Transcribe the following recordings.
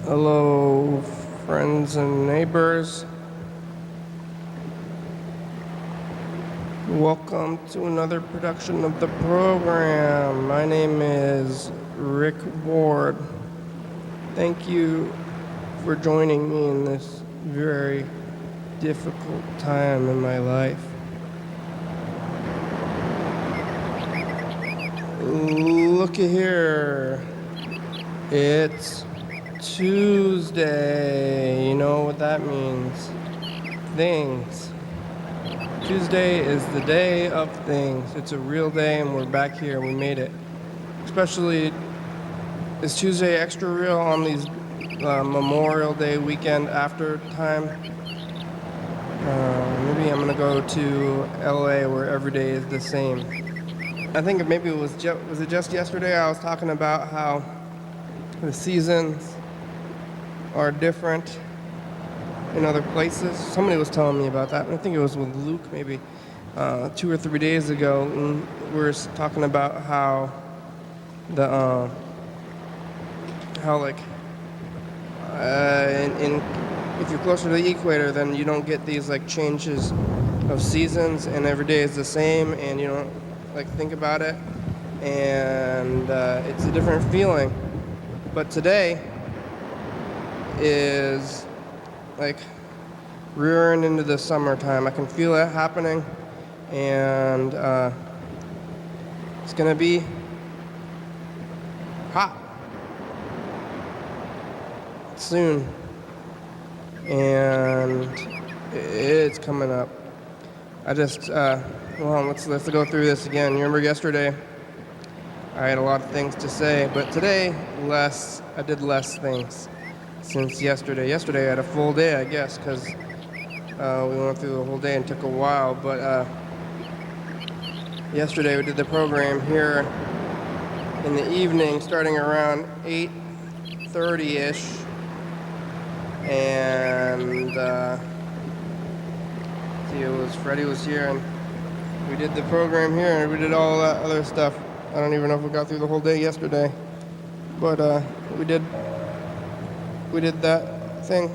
Hello, friends and neighbors. Welcome to another production of the program. My name is Rick Ward. Thank you for joining me in this very difficult time in my life. Looky here. It's Tuesday. You know what that means. Things. Tuesday is the day of things. It's a real day and we're back here. We made it. Especially, is Tuesday extra real on these Memorial Day weekend after time? Maybe I'm gonna go to LA where every day is the same. I think maybe it was it just yesterday I was talking about how the seasons are different in other places. Somebody was telling me about that. I think it was with Luke maybe 2 or 3 days ago. And we were talking about how the if you're closer to the equator, then you don't get these like changes of seasons, and every day is the same, and you don't like think about it, and it's a different feeling. But today is like rearing into the summertime. I can feel it happening, and it's gonna be hot soon, and it's coming up. I just let's go through this again. You remember yesterday I had a lot of things to say, but today I did less things since yesterday. Yesterday I had a full day, I guess, because we went through the whole day and took a while. But yesterday we did the program here in the evening, starting around 8:30-ish, and Freddie was here, and we did the program here, and we did all that other stuff. I don't even know if we got through the whole day yesterday, but we did that thing,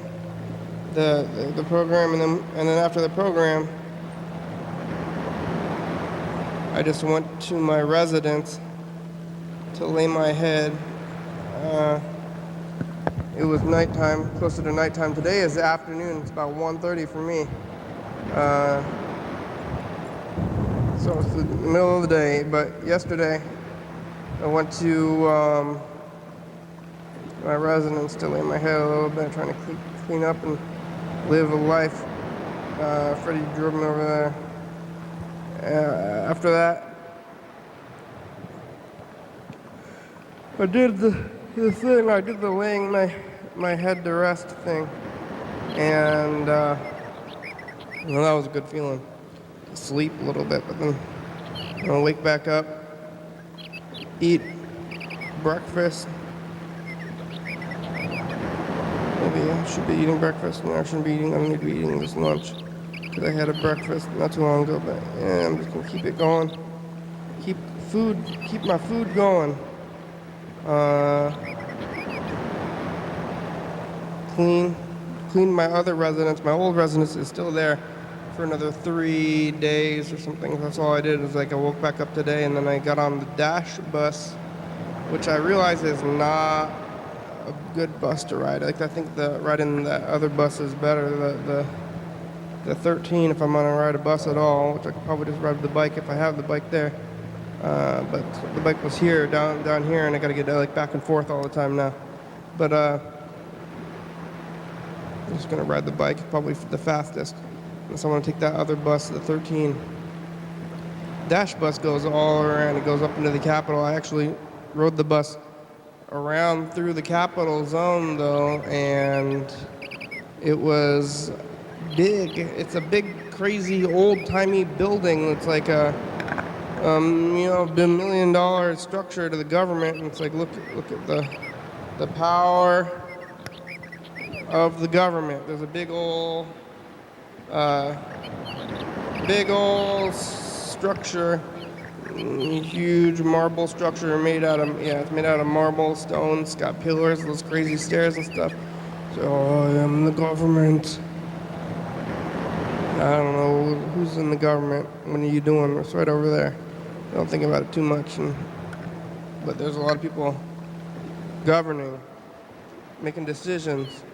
the program, and then after the program, I just went to my residence to lay my head. It was nighttime, closer to nighttime. Today is the afternoon. It's about 1:30 for me. So it's the middle of the day. But yesterday, I went to my residence to lay my head a little bit, trying to clean up and live a life. Freddie drove me over there. After that, I did the thing. I did the laying my head to rest thing, and that was a good feeling. Sleep a little bit, but then I'll wake back up, eat breakfast. Maybe I should be eating breakfast. No, I shouldn't be eating. I don't need to be eating this lunch because I had a breakfast not too long ago. But yeah, I'm just gonna keep it going. Keep my food going. Clean my other residence. My old residence is still there for another 3 days or something. That's all I did. Was like I woke back up today, and then I got on the Dash bus, which I realize is not a good bus to ride. Like I think riding the other bus is better. The 13, if I'm gonna ride a bus at all, which I could probably just ride the bike if I have the bike there. But the bike was here, down here, and I gotta get like back and forth all the time now. But I'm just gonna ride the bike, probably the fastest. So I want to take that other bus, the 13. Dash bus goes all around. It goes up into the Capitol. I actually rode the bus around through the Capitol zone, though, and it was big. It's a big, crazy, old-timey building. It's like a $1 million structure to the government. And it's like, look at the power of the government. There's a big old structure huge marble structure made out of, yeah, it's made out of marble, stones, it's got pillars, those crazy stairs and stuff. So, oh, I am the government. I don't know who's in the government. What are you doing? It's right over there. Don't think about it too much. But there's a lot of people governing, making decisions,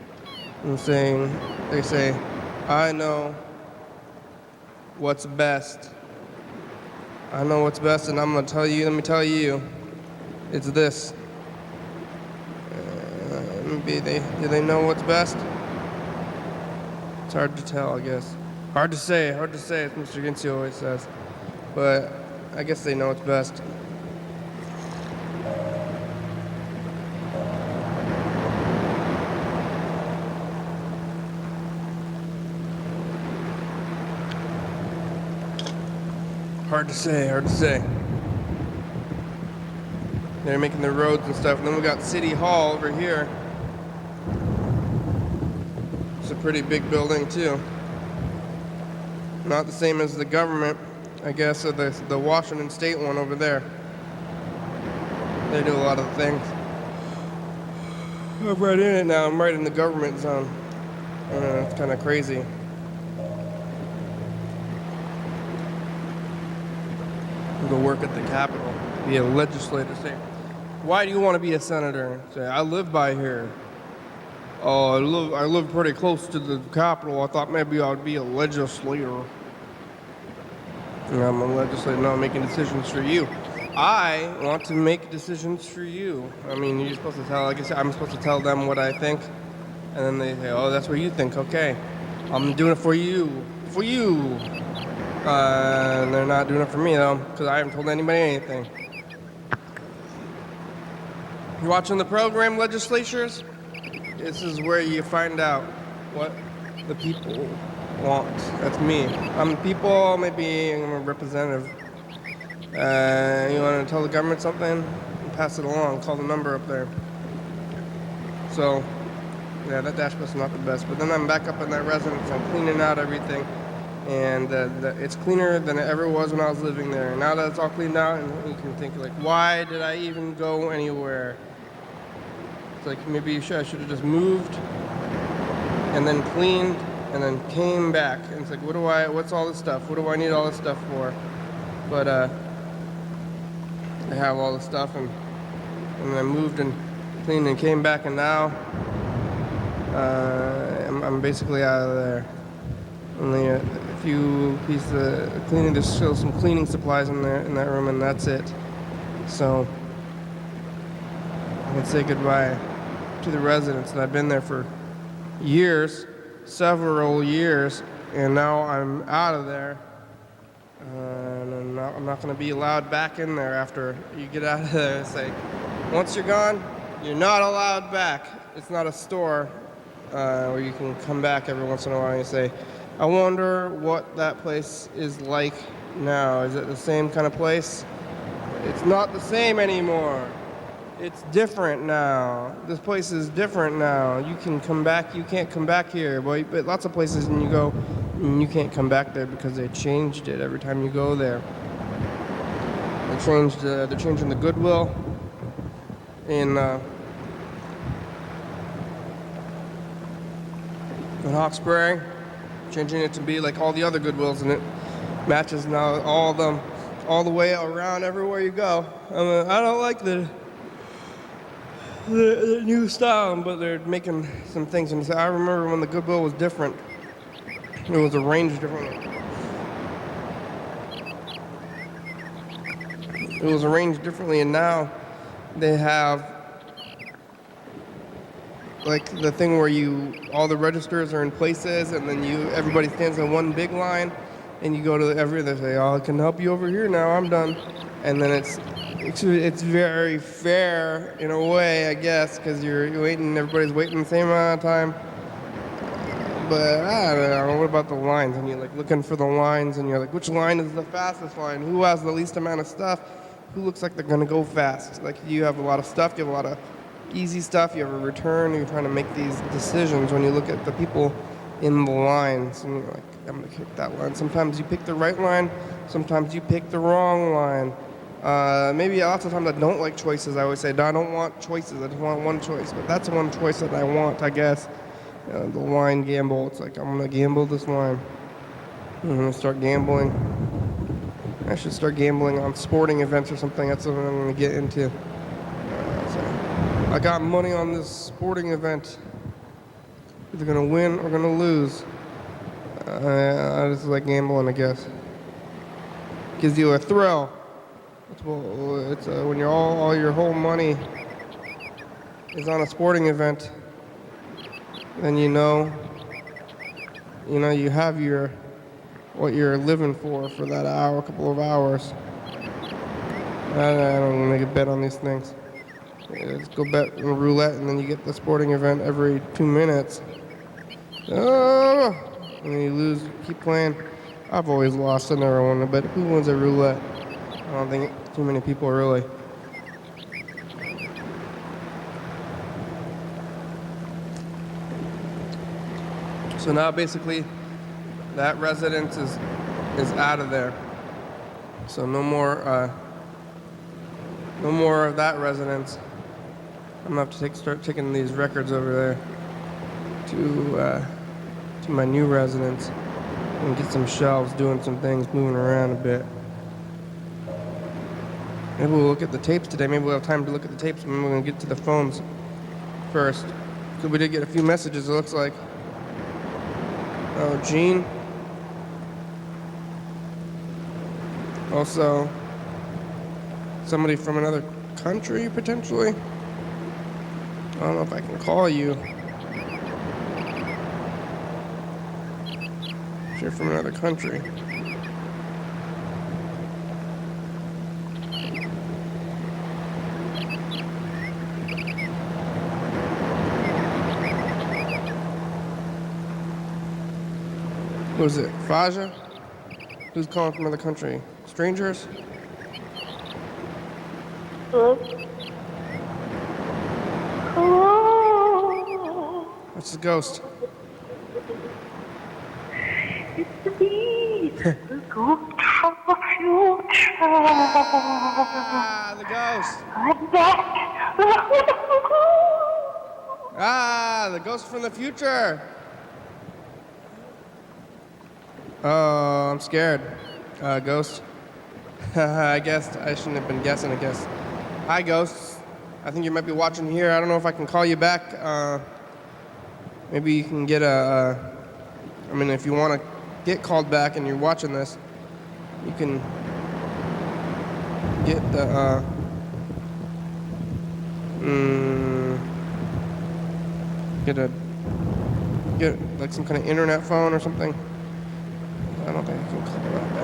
and they say, I know what's best. I know what's best, and I'm gonna tell you. Let me tell you, it's this. Maybe do they know what's best? It's hard to tell, I guess. Hard to say, as Mr. Gincy always says. But I guess they know what's best. Hard to say. They're making the roads and stuff. And then we got City Hall over here. It's a pretty big building too. Not the same as the government, I guess, or the Washington State one over there. They do a lot of things. I'm right in it now. I'm right in the government zone. It's kind of crazy. Go work at the Capitol, be a legislator. Say, why do you want to be a senator? Say, I live by here. Oh, I live pretty close to the Capitol. I thought maybe I'd be a legislator. I'm a legislator. No, I'm making decisions for you. I want to make decisions for you. I mean, you're supposed to tell. I guess I'm supposed to tell them what I think, and then they say, "Oh, that's what you think." Okay, I'm doing it for you. For you. And they're not doing it for me, though, because I haven't told anybody anything. You're watching the program, legislatures? This is where you find out what the people want. That's me. I'm the people, maybe I'm a representative. You want to tell the government something? Pass it along. Call the number up there. So, yeah, that dash bus is not the best. But then I'm back up in that residence. I'm cleaning out everything. And it's cleaner than it ever was when I was living there. Now that it's all cleaned out, and you can think, like, why did I even go anywhere? It's like, maybe I should have just moved and then cleaned and then came back. And it's like, what's all this stuff? What do I need all this stuff for? But I have all this stuff, and I moved and cleaned and came back, and now I'm basically out of there. Only a few pieces of cleaning, there's still some cleaning supplies in that room, and that's it. So I can say goodbye to the residents, and I've been there for years, several years, and now I'm out of there, and I'm not going to be allowed back in there after you get out of there. It's like, once you're gone, you're not allowed back. It's not a store where you can come back every once in a while and you say, I wonder what that place is like now. Is it the same kind of place? It's not the same anymore. It's different now. This place is different now. You can come back, you can't come back here. But lots of places and you go, and you can't come back there because they changed it every time you go there. They're changing the Goodwill in Hawkesbury. Changing it to be like all the other Goodwills, and it matches now all of them, all the way around everywhere you go. I don't like the new style, but they're making some things. And I remember when the Goodwill was different. It was arranged differently. It was arranged differently, and now they have like the thing where all the registers are in places, and then everybody stands in one big line, and you go to they say, oh, I can help you over here now, I'm done. And then it's very fair in a way, I guess, because you're waiting, everybody's waiting the same amount of time. But I don't know, what about the lines? And you're like looking for the lines, and you're like, which line is the fastest line? Who has the least amount of stuff? Who looks like they're gonna go fast? Like, you have a lot of stuff, you have a lot of easy stuff, you have a return, you're trying to make these decisions when you look at the people in the lines, and you're like, I'm gonna pick that line. Sometimes you pick the right line, sometimes you pick the wrong line. Maybe lots of times I don't like choices. I always say, no, I don't want choices. I just want one choice. But that's one choice that I want, I guess. The wine gamble. It's like, I'm going to gamble this wine. I'm going to start gambling. I should start gambling on sporting events or something. That's what I'm going to get into. So I got money on this sporting event. Either going to win or going to lose. I just like gambling, I guess. Gives you a thrill. It's when you're all your whole money is on a sporting event, then you know you have what you're living for that hour, couple of hours. I don't make a bet on these things. Just go bet on roulette, and then you get the sporting event every 2 minutes. Oh, and then you lose. Keep playing. I've always lost. I never won a bet. Who wins a roulette? I don't think too many people really. So now basically that residence is out of there. So no more of that residence. I'm gonna have to start taking these records over there to my new residence and get some shelves, doing some things, moving around a bit. Maybe we'll look at the tapes today. Maybe we'll have time to look at the tapes. Maybe we're going to get to the phones first. Because we did get a few messages, it looks like. Oh, Gene. Also, somebody from another country, potentially. I don't know if I can call you. If you're from another country. Who is it? Faja? Who's calling from another country? Strangers? Hello? Hello? That's the ghost. It's me, the ghost from the future. Ah, the ghost. I'm back. Ah, the ghost from the future. Oh, I'm scared. Ghost. I guess I shouldn't have been guessing, I guess. Hi, ghosts. I think you might be watching here. I don't know if I can call you back. Maybe you can get if you want to get called back and you're watching this, you can get the, get like some kind of internet phone or something. I don't think I can call that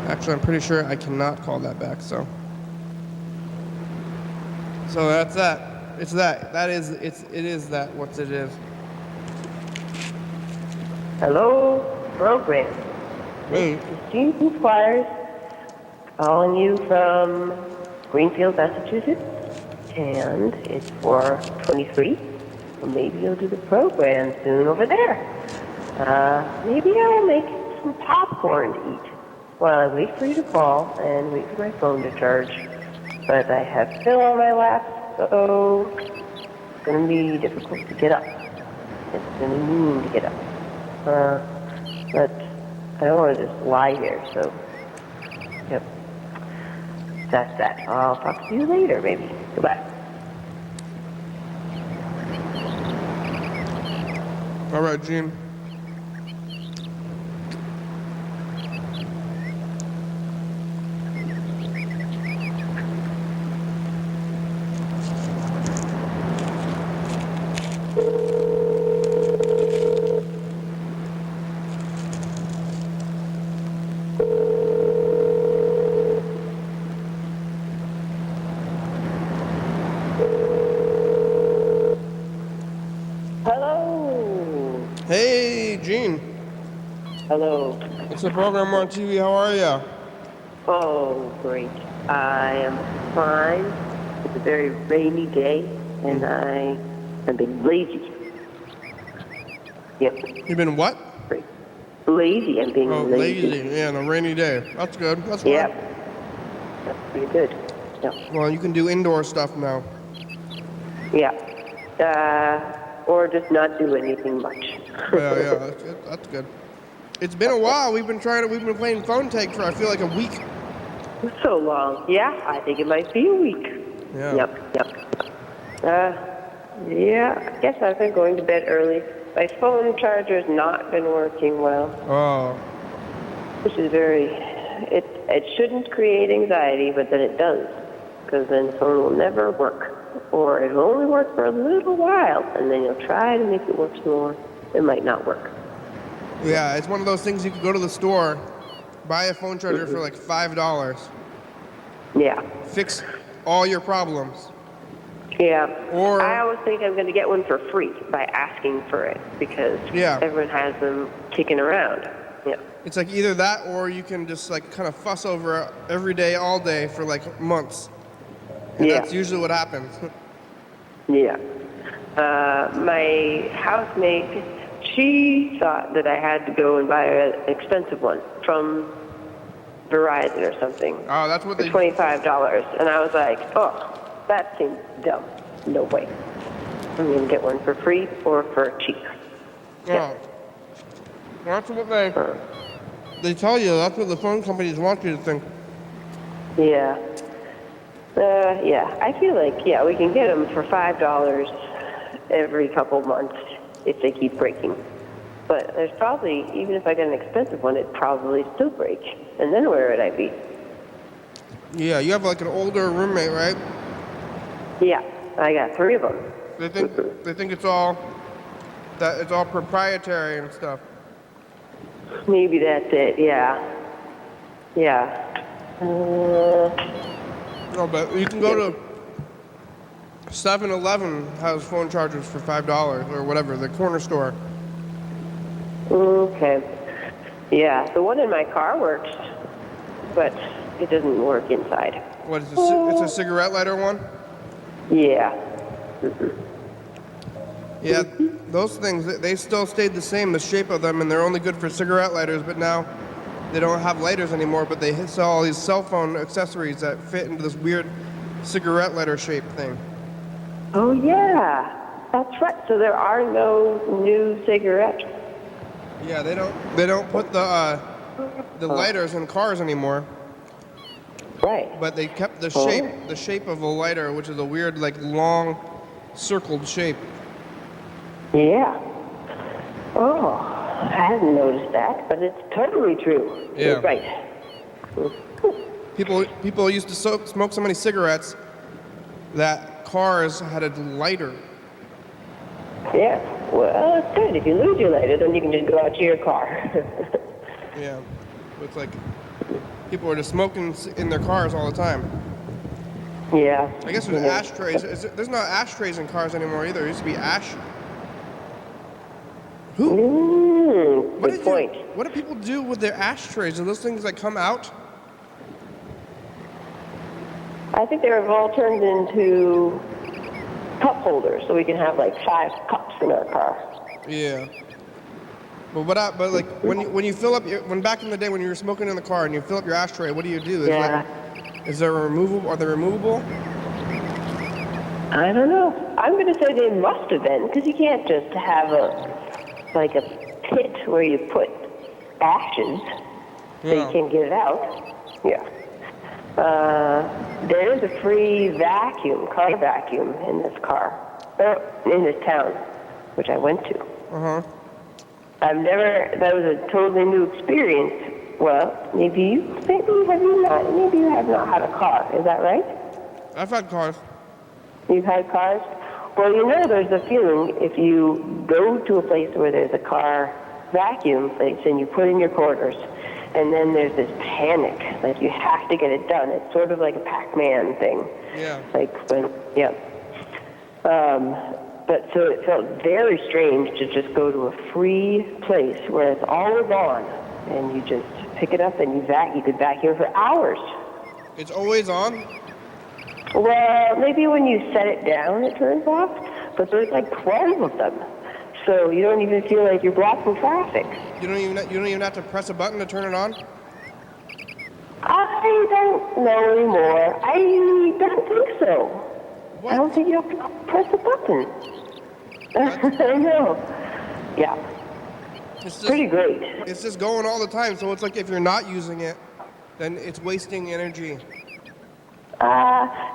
back. I'm pretty sure I cannot call that back. So that's that. It's that. It is that. What it is. Hello, program. Hey. This is Gene Squires calling you from Greenfield, Massachusetts, and it's 4:23. Well, maybe you'll do the program soon over there. Maybe I'll make some popcorn to eat while I wait for you to call and wait for my phone to charge. But I have Phil on my lap, so it's going to be difficult to get up. It's going to mean to get up. But I don't want to just lie here, so yep. That's that. I'll talk to you later, maybe. Goodbye. All right, Gene. Hey, Gene. Hello. It's the program on TV. How are you? Oh, great. I am fine. It's a very rainy day, and I am being lazy. Yep. You've been what? Lazy. I'm being lazy. Lazy. Yeah, on a rainy day. That's good. That's fine. Yep. That's pretty good. Yeah. Well, you can do indoor stuff now. Yeah. Or just not do anything much. Yeah, that's good. It's been a while. We've been playing phone tag for I feel like a week. So long. Yeah, I think it might be a week. Yeah. Yep. Yeah, I guess I've been going to bed early. My phone charger's not been working well. Oh. Which is it shouldn't create anxiety, but then it does. Because then the phone will never work. Or it'll only work for a little while, and then you'll try to make it work some more. It might not work. Yeah, it's one of those things you could go to the store, buy a phone charger for like $5. Yeah. Fix all your problems. Yeah. Or I always think I'm going to get one for free by asking for it, because everyone has them kicking around. Yeah. It's like either that or you can just like kind of fuss over it every day, all day for like months. And that's usually what happens. Yeah. My housemate, she thought that I had to go and buy an expensive one from Verizon or something. Oh, that's what for $25. And I was like, oh, that seems dumb. No way. I'm going to get one for free or for cheap. Yeah. That's what they tell you. That's what the phone companies want you to think. Yeah. Yeah. I feel like, we can get them for $5 every couple months if they keep breaking. But there's probably, even if I get an expensive one, it'd probably still break. And then where would I be? Yeah, you have like an older roommate, right? Yeah, I got 3 of them. They think it's all proprietary and stuff. Maybe that's it. Yeah. Yeah. No, but you can go to 7-Eleven has phone chargers for $5 or whatever, the corner store. Okay. Yeah, the one in my car works, but it doesn't work inside. What is it? It's a cigarette lighter one? Yeah. Yeah, those things, they still stayed the same, the shape of them, and they're only good for cigarette lighters, but now they don't have lighters anymore, but they sell all these cell phone accessories that fit into this weird cigarette lighter shape thing. Oh, yeah. That's right. So there are no new cigarettes. Yeah, they don't put the lighters in cars anymore. Right. But they kept the shape of a lighter, which is a weird, like, long, circled shape. Yeah. Oh, I hadn't noticed that, but it's totally true. Yeah. You're right. People used to smoke so many cigarettes that cars had a lighter. Yeah. Well, it's good. If you lose your lighter, then you can just go out to your car. Yeah. It's like people are just smoking in their cars all the time. Yeah. I guess there's ashtrays. There's not ashtrays in cars anymore either. There used to be ash. Good point. What do people do with their ashtrays? Are those things that come out? I think they've all turned into cup holders, so we can have like 5 cups in our car. Yeah. But when you fill up when back in the day when you were smoking in the car and you fill up your ashtray, what do you do? Is there removable? Are they removable? I don't know. I'm going to say they must have been, because you can't just have a pit where you put ashes so you can get it out. Yeah. There is a free car vacuum in this in this town, which I went to. That was a totally new experience. Well, maybe you have not had a car, is that right? I've had cars. You've had cars? Well, there's a feeling if you go to a place where there's a car vacuum place and you put in your quarters, and then there's this panic, like you have to get it done. It's sort of like a Pac-Man thing. Yeah. But so it felt very strange to just go to a free place where it's always on, and you just pick it up and you could vacuum for hours. It's always on? Well, maybe when you set it down, it turns off, but there's like 12 of them. So you don't even feel like you're blocking traffic. You don't even have to press a button to turn it on? I I don't know anymore. I don't think so. What? I don't think you have to press a button. I know. Yeah. It's just, Pretty great. It's just going all the time. So it's like if you're not using it, then it's wasting energy.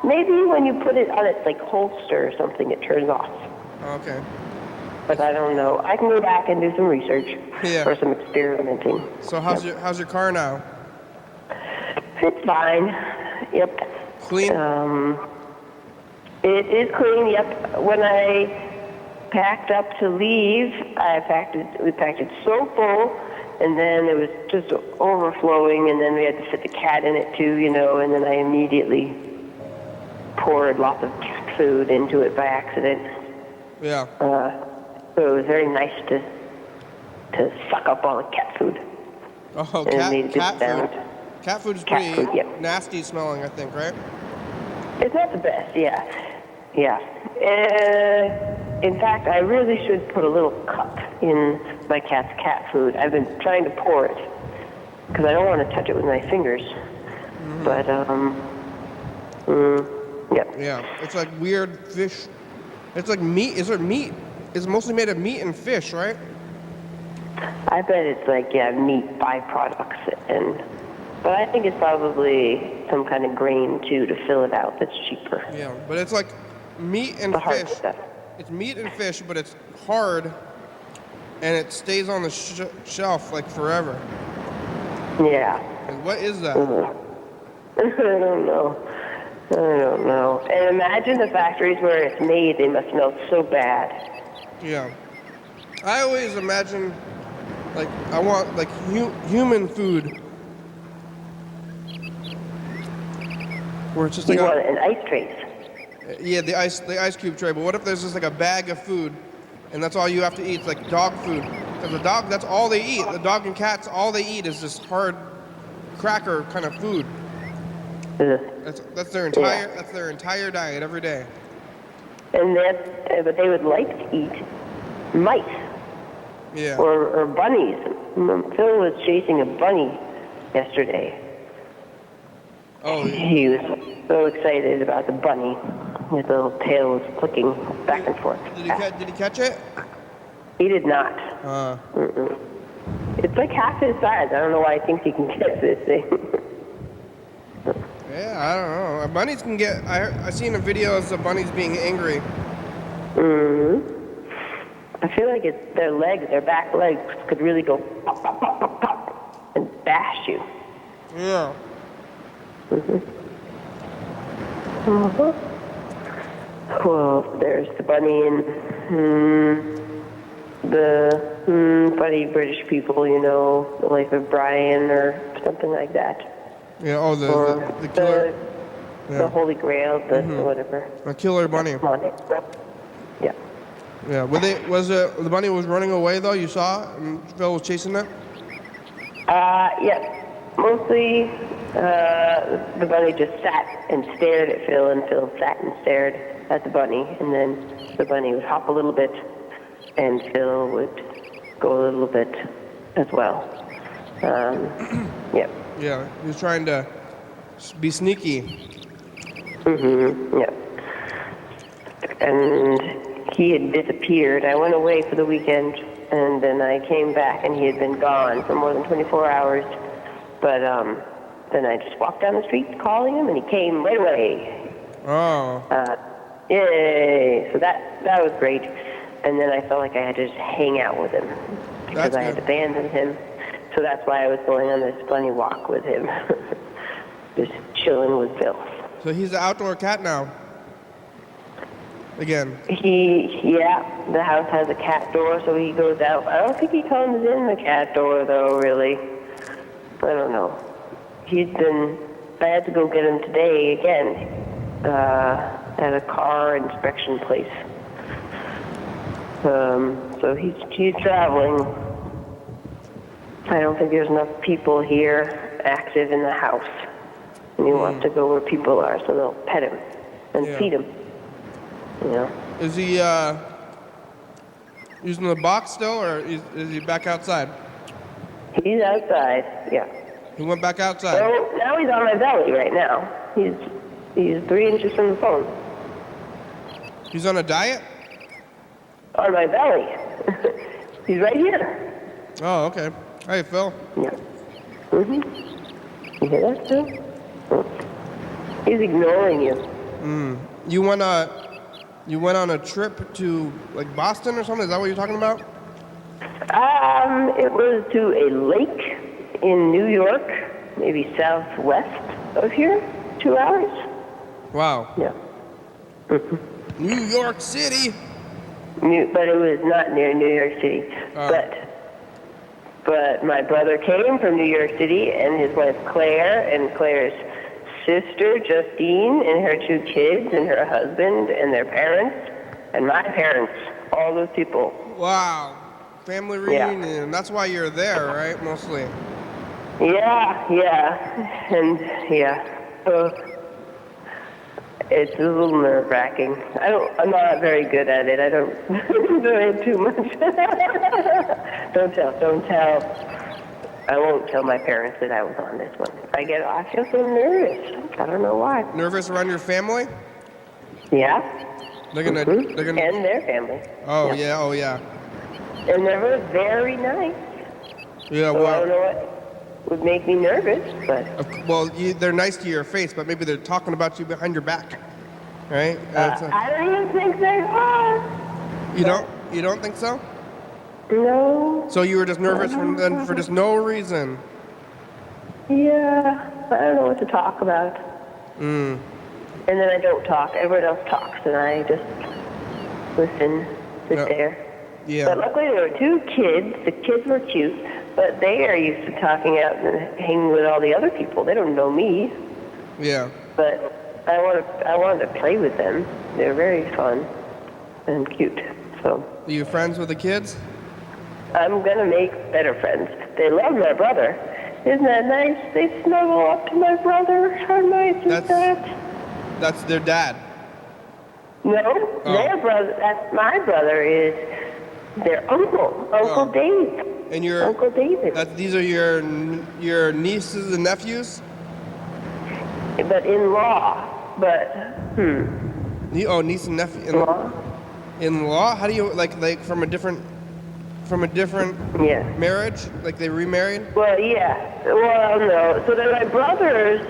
Maybe when you put it on its like holster or something, it turns off. Okay. But I don't know. I can go back and do some research Yeah. or some experimenting. So how's your car now? It's fine. Yep. Clean? It is clean. Yep. When I packed up to leave, we packed it so full, and then it was just overflowing, and then we had to fit the cat in it too, and then I immediately poured lots of cat food into it by accident. Yeah. So it was very nice to suck up all the cat food. Oh, And it made a good cat sound. food. Cat food is Cat pretty food, yep. nasty smelling, I think, right? It's not the best, yeah. Yeah. In fact, I really should put a little cup in my cat's cat food. I've been trying to pour it because I don't want to touch it with my fingers. Mm-hmm. But, yep. Yeah. It's like weird fish. It's like meat. Is there meat? It's mostly made of meat and fish, right? I bet it's like, meat byproducts. But I think it's probably some kind of grain, too, to fill it out that's cheaper. Yeah, but it's like meat and The hard fish. stuff. It's meat and fish, but it's hard, and it stays on the shelf like forever. Yeah. And what is that? I don't know. And imagine the factories where it's made, they must smell so bad. Yeah. I always imagine, like, I want, like, human food. Where it's just like You want an ice trace. Yeah, the ice cube tray. But what if there's just like a bag of food, and that's all you have to eat? It's like dog food. Because the dog, that's all they eat. The dog and cats, all they eat is just hard cracker kind of food. That's their entire diet every day. And but they would like to eat mice. Yeah. Or bunnies. Phil was chasing a bunny yesterday. Oh. He was so excited about the bunny. His little tail was flicking back and forth. Did he catch it? He did not. It's like half his size. I don't know why he thinks he can catch this thing. Yeah, I don't know. Bunnies can get. I seen a video of the bunnies being angry. I feel like it's their back legs could really go pop, pop, pop, pop, pop, and bash you. Yeah. Well, there's the bunny and the funny British people, the Life of Brian or something like that. Yeah. Oh, the killer. The Holy Grail, whatever. A killer bunny. Yeah. Yeah. The bunny was running away though? You saw it, and Phil was chasing it? Yes. Mostly, the bunny just sat and stared at Phil, and Phil sat and stared at the bunny, and then the bunny would hop a little bit, and Phil would go a little bit as well. Yep. Yeah. He was trying to be sneaky. Yep. And he had disappeared. I went away for the weekend, and then I came back, and he had been gone for more than 24 hours. But then I just walked down the street calling him, and he came right away. Oh. Yay! So that was great. And then I felt like I had to just hang out with him because I had abandoned him. So that's why I was going on this funny walk with him, just chilling with Phil. So he's the outdoor cat now. Again. The house has a cat door, so he goes out. I don't think he comes in the cat door, though, really. I don't know. I had to go get him today again at a car inspection place. So he's traveling. I don't think there's enough people here active in the house. And he wants to go where people are, so they'll pet him and feed him. Is he using the box still, or is he back outside? He's outside, yeah. He went back outside. Oh, now he's on my belly right now. He's 3 inches from the phone. He's on a diet? On my belly. He's right here. Oh, okay. Hey, Phil. Yeah. You hear that, Phil? He's ignoring you. You went on a trip to like Boston or something? Is that what you're talking about? It was to a lake in New York, maybe southwest of here, 2 hours. Wow. Yeah. New York City. But it was not near New York City. But my brother came from New York City, and his wife Claire, and Claire's sister Justine, and her 2 kids, and her husband, and their parents, and my parents. All those people. Wow. Family reunion. That's why you're there, right? Mostly. Yeah. And it's a little nerve-wracking. I'm not very good at it. I don't do it too much. Don't tell. I won't tell my parents that I was on this one. I feel so nervous. I don't know why. Nervous around your family? Yeah. They're gonna. And their family. Oh yeah. And they were very nice. Yeah. So Well. I don't know what would make me nervous, but. They're nice to your face, but maybe they're talking about you behind your back, right? I don't even think they are. You don't think so? No. So you were just nervous for just no reason. Yeah, I don't know what to talk about. And then I don't talk. Everyone else talks, and I just listen, sit there. Yeah. But luckily there were 2 kids. The kids were cute, but they are used to talking out and hanging with all the other people. They don't know me. Yeah. But I wanted to play with them. They're very fun and cute. So. Are you friends with the kids? I'm gonna make better friends. They love my brother. Isn't that nice? They snuggle up to my brother. How nice is that? That's their dad. No, their brother. That's my brother. Is their uncle, Uncle Dave. And your Uncle David. These are your nieces and nephews. But in law. But Niece and nephew. in law. In law? How do you like from a different marriage? Like they remarried? Well, yeah. Well, no. So then my brother's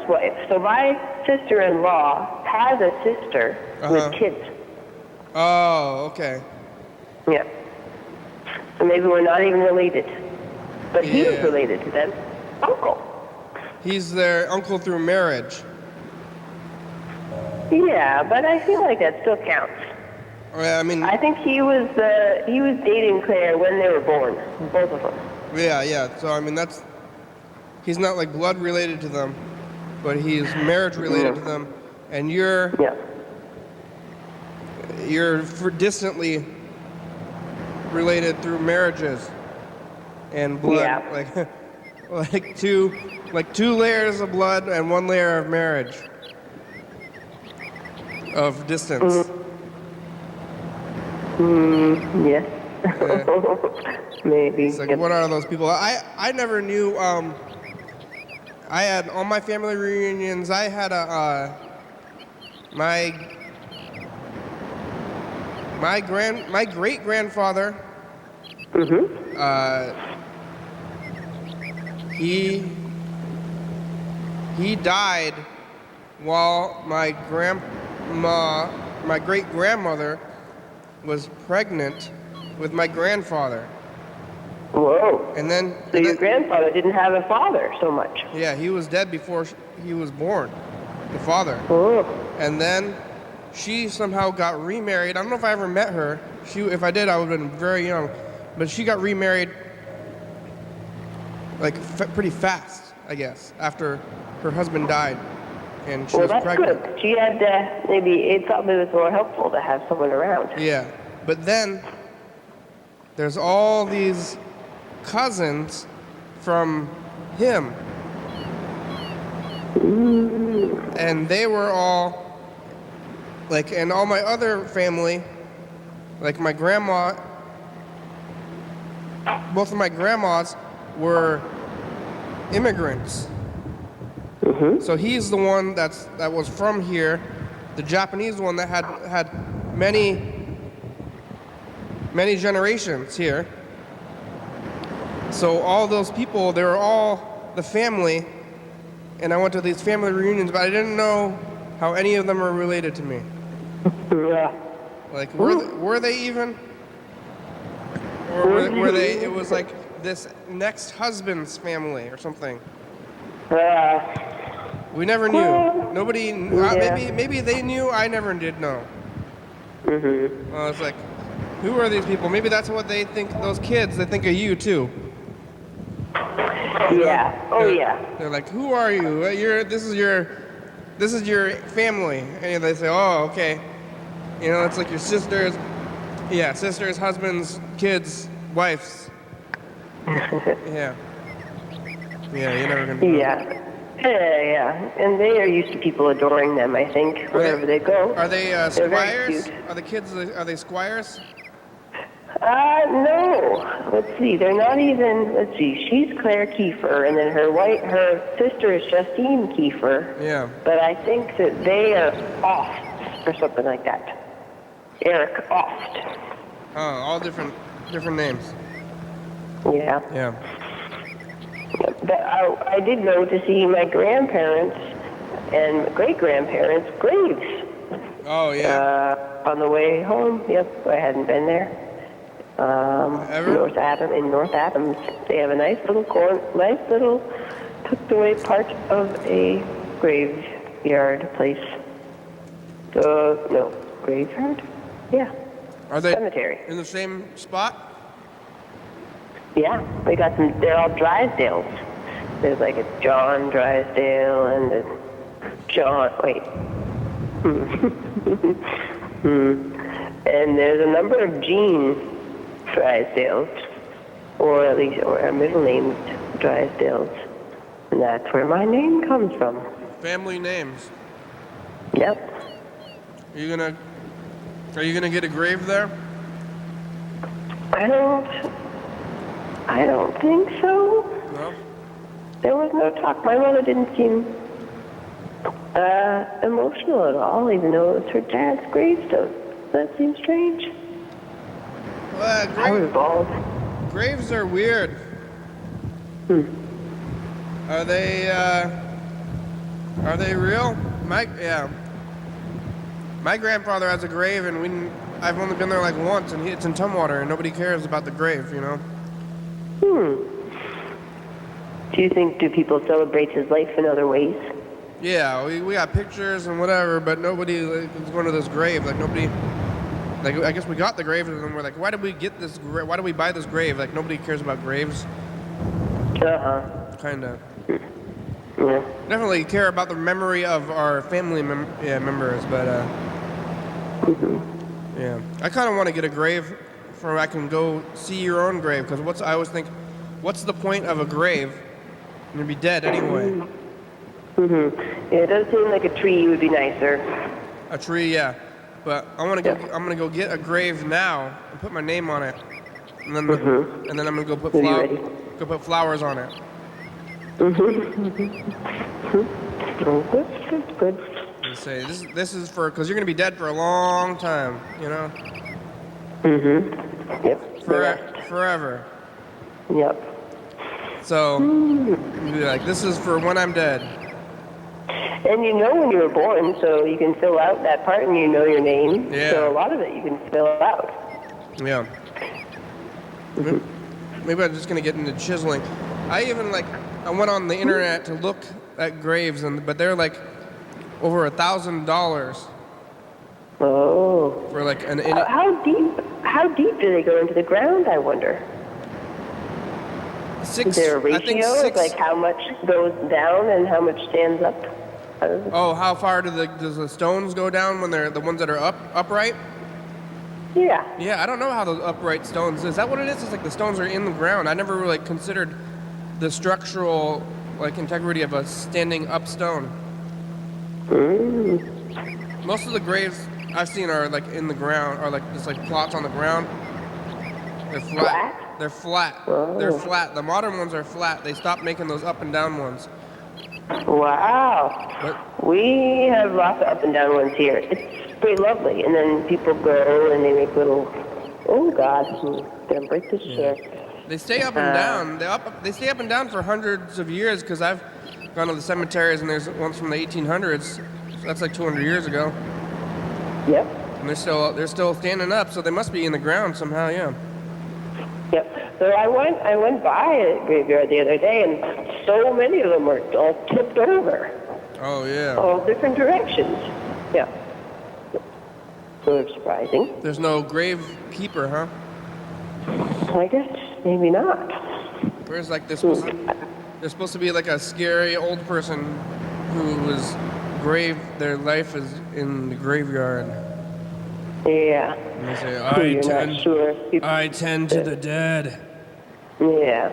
wife. So my sister-in-law has a sister with kids. Oh, okay. Yeah. So maybe we're not even related. But he is related to them. Uncle. He's their uncle through marriage. Yeah, but I feel like that still counts. I mean, I think he was dating Claire when they were born, both of them. Yeah. So I mean, he's not like blood related to them, but he's marriage related to them, and you're distantly related through marriages and blood, Yeah. like two layers of blood and 1 layer of marriage of distance. Yes. Maybe. It's like, what are those people? I never knew. I had all my family reunions. I had my great grandfather. He died while my great grandmother was pregnant with my grandfather. Whoa. And then. So your grandfather didn't have a father so much. Yeah, he was dead before he was born, the father. Oh. And then she somehow got remarried. I don't know if I ever met her. If I did, I would have been very young. But she got remarried like pretty fast, I guess, after her husband died. And she was pregnant. Good. She had maybe it probably was more helpful to have someone around. Yeah, but then there's all these cousins from him, and they were all like, and all my other family, like my grandma. Both of my grandmas were immigrants. So he's the one that was from here. The Japanese one that had many generations here. So all those people, they were all the family, and I went to these family reunions, but I didn't know how any of them were related to me. Yeah. Like, were they even? Or were they, it was like this next husband's family or something. We never knew. Nobody, maybe they knew, I never did know. It's like, who are these people? Maybe that's what they think, those kids, they think of you too. Yeah. Oh, yeah. They're like, who are you? This is your family. And they say, oh, okay. You know, it's like your sisters, husbands, kids, wives. Yeah. Yeah, you're never gonna know. Yeah. Yeah. And they are used to people adoring them, I think, wherever they go. Are they They're very squires? cute. Are the kids, are they squires? No. Let's see. They're not even. Let's see. She's Claire Kiefer, and then her sister is Justine Kiefer. Yeah. But I think that they are Oft or something like that. Eric Oft. Oh, all different names. Yeah. Yeah. But I did go to see my grandparents and great-grandparents' graves. Oh, yeah. On the way home. Yep. I hadn't been there. Ever? In North Adams, they have a nice little tucked away part of a graveyard place. No, graveyard? Yeah. Are they cemetery? in the same spot? Yeah, we got some. They're all Drysdales. There's like a John Drysdale and a John. Wait. And there's a number of Jean Drysdales, or at least, or middle names Drysdales, and that's where my name comes from. Family names. Yep. Are you gonna get a grave there? I don't think so. No. There was no talk. My mother didn't seem emotional at all, even though it was her dad's gravestone. That seems strange. Well, I was bald. graves are weird. Are they real? My grandfather has a grave, and I've only been there like once, and it's in Tumwater, and nobody cares about the grave, you know? Do people celebrate his life in other ways? Yeah, we got pictures and whatever, but nobody is going to this grave. Like, nobody, like, I guess we got the grave, and then we're like, why did we get this why did we buy this grave? Like, nobody cares about graves. Kinda. Yeah. Definitely care about the memory of our family members, but yeah. I kind of want to get a grave where I can go see your own grave, because I always think, what's the point of a grave? You're gonna be dead anyway. Yeah, it does seem like a tree would be nicer. A tree, yeah. But I'm gonna go get a grave now and put my name on it, and then I'm gonna go put flowers on it. Good. And say this is for, because you're gonna be dead for a long time, you know. Yep. Forever. Yep. So, you'll be like, this is for when I'm dead. And you know when you were born, so you can fill out that part, and you know your name. Yeah. So a lot of it you can fill out. Yeah. Maybe I'm just gonna get into chiseling. I went on the internet to look at graves, but they're like over $1,000 Oh. for like an. How deep do they go into the ground, I wonder? Is there a ratio of like how much goes down and how much stands up? Oh, how far does the stones go down when they're the ones that are upright? Yeah. Yeah, I don't know how those upright stones. Is that what it is? It's like the stones are in the ground. I never really considered the structural integrity of a standing up stone. Most of the graves I've seen are like in the ground, or like just like plots on the ground. They're flat. Flat? They're flat. Oh. They're flat. The modern ones are flat. They stopped making those up and down ones. Wow. But We have lots of up and down ones here. It's pretty lovely. And then people go and they make little, oh God, I'm gonna break this chair. they stay up and down. They stay up and down for hundreds of years because I've gone to the cemeteries and there's ones from the 1800s. So that's like 200 years ago. Yep. And they're still standing up, so they must be in the ground somehow, yeah. Yep. So I went by a graveyard the other day, and so many of them were all tipped over, Oh yeah. all different directions. Yeah. Sort of surprising. There's no grave keeper, huh? I guess maybe not. Whereas like there's supposed to be like a scary old person who was their life is in the graveyard. Yeah. And they say, You're not sure. I tend to the dead. Yeah.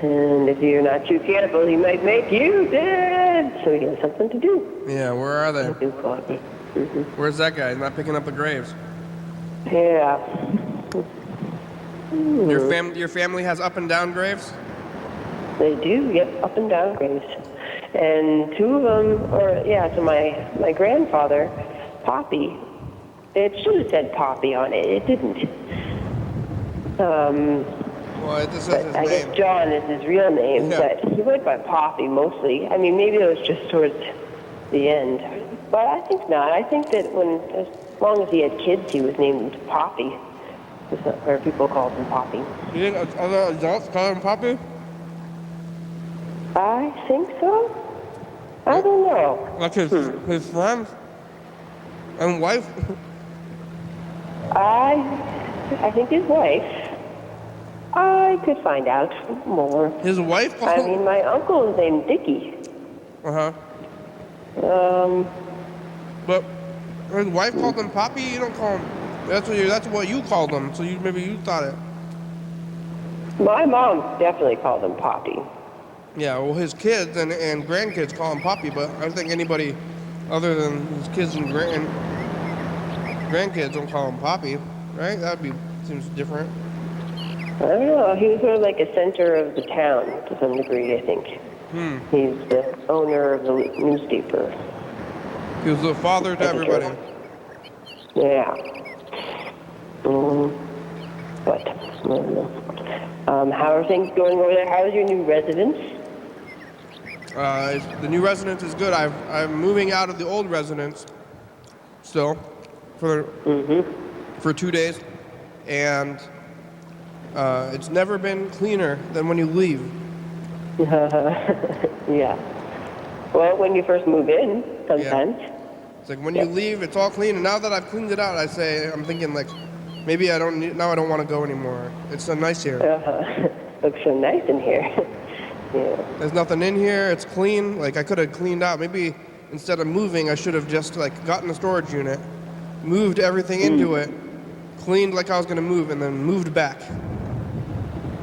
And if you're not too careful, he might make you dead. So he has something to do. Yeah, where are they? Mm-hmm. Where's that guy? He's not picking up the graves. Yeah. Your family has up and down graves? They do, yep, up and down graves. And two of them, so my grandfather, Poppy, it should have said Poppy on it. It didn't. Well, this is his I name. guess John is his real name, Yeah. but he went by Poppy mostly. I mean, maybe it was just towards the end. But I think not. I think that as long as he had kids, he was named Poppy. Or people called him Poppy. You think other adults call him Poppy? I think so. I don't know. Like his friends and wife? I think his wife. I could find out more. His wife? I mean, my uncle is named Dickie. Uh-huh. But his wife called him Poppy? You don't call him... That's what you called him, so maybe you thought it. My mom definitely called him Poppy. Yeah, well, his kids and grandkids call him Poppy, but I don't think anybody other than his kids and grandkids don't call him Poppy, right? Seems different. I don't know. He was sort of like a center of the town to some degree, I think. He's the owner of the newspaper. He was the father to everybody. Yeah. But, I don't know. How are things going over there? How is your new residence? The new residence is good. I'm moving out of the old residence still for 2 days, and it's never been cleaner than when you leave. Yeah. Well, when you first move in, sometimes. Yeah. It's like when you leave, it's all clean, and now that I've cleaned it out, I'm thinking like, maybe I don't want to go anymore. It's so nice here. Looks so nice in here. Yeah. There's nothing in here. It's clean. Like I could have cleaned out. Maybe instead of moving, I should have just like gotten a storage unit, moved everything into it, cleaned like I was gonna move, and then moved back.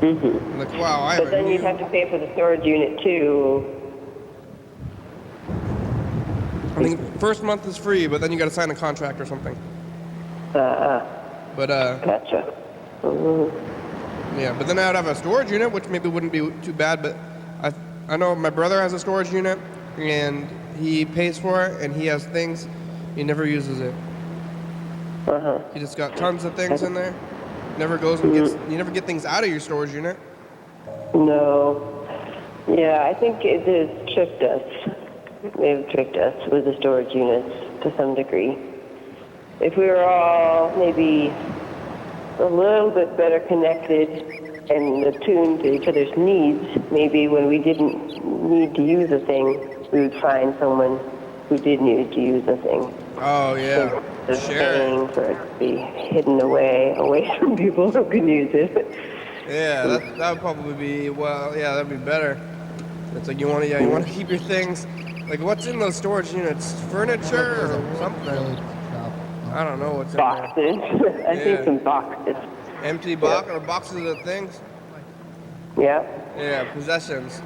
Like wow, But then you'd have to pay for the storage unit too. I think first month is free, but then you got to sign a contract or something. Gotcha. Yeah, but then I would have a storage unit, which maybe wouldn't be too bad. But I know my brother has a storage unit, and he pays for it, and he has things. He never uses it. He just got tons of things in there. Never goes and gets. You never get things out of your storage unit. No. Yeah, I think it has tricked us. They've tricked us with the storage units to some degree. If we were all maybe a little bit better connected and attuned to each other's needs, maybe when we didn't need to use a thing, we would find someone who did need to use a thing. Oh yeah, Paying for it to be hidden away from people who can use it. Yeah, that would probably be that'd be better. It's like you want to keep your things. Like what's in those storage units? Furniture or something? I don't know what's in boxes. I think some boxes. Empty box or boxes of things? Yeah. Yeah, possessions.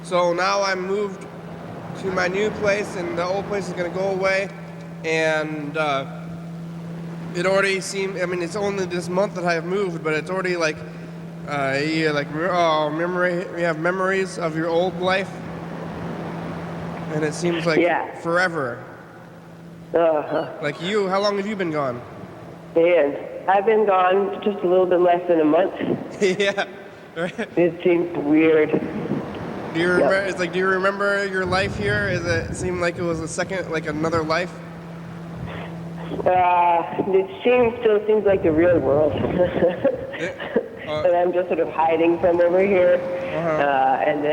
So now I moved to my new place, and the old place is gonna go away, and It already seemed. I mean, it's only this month that I have moved, but it's already like, memory. You have memories of your old life, and it seems like Yeah. forever. Uh-huh. Like you, how long have you been gone? Man, I've been gone just a little bit less than a month. Yeah. Right. It seems weird. Do you remember? It's like, do you remember your life here? Is it seem like it was a second, like another life? It still seems like the real world. And I'm just sort of hiding from over here. And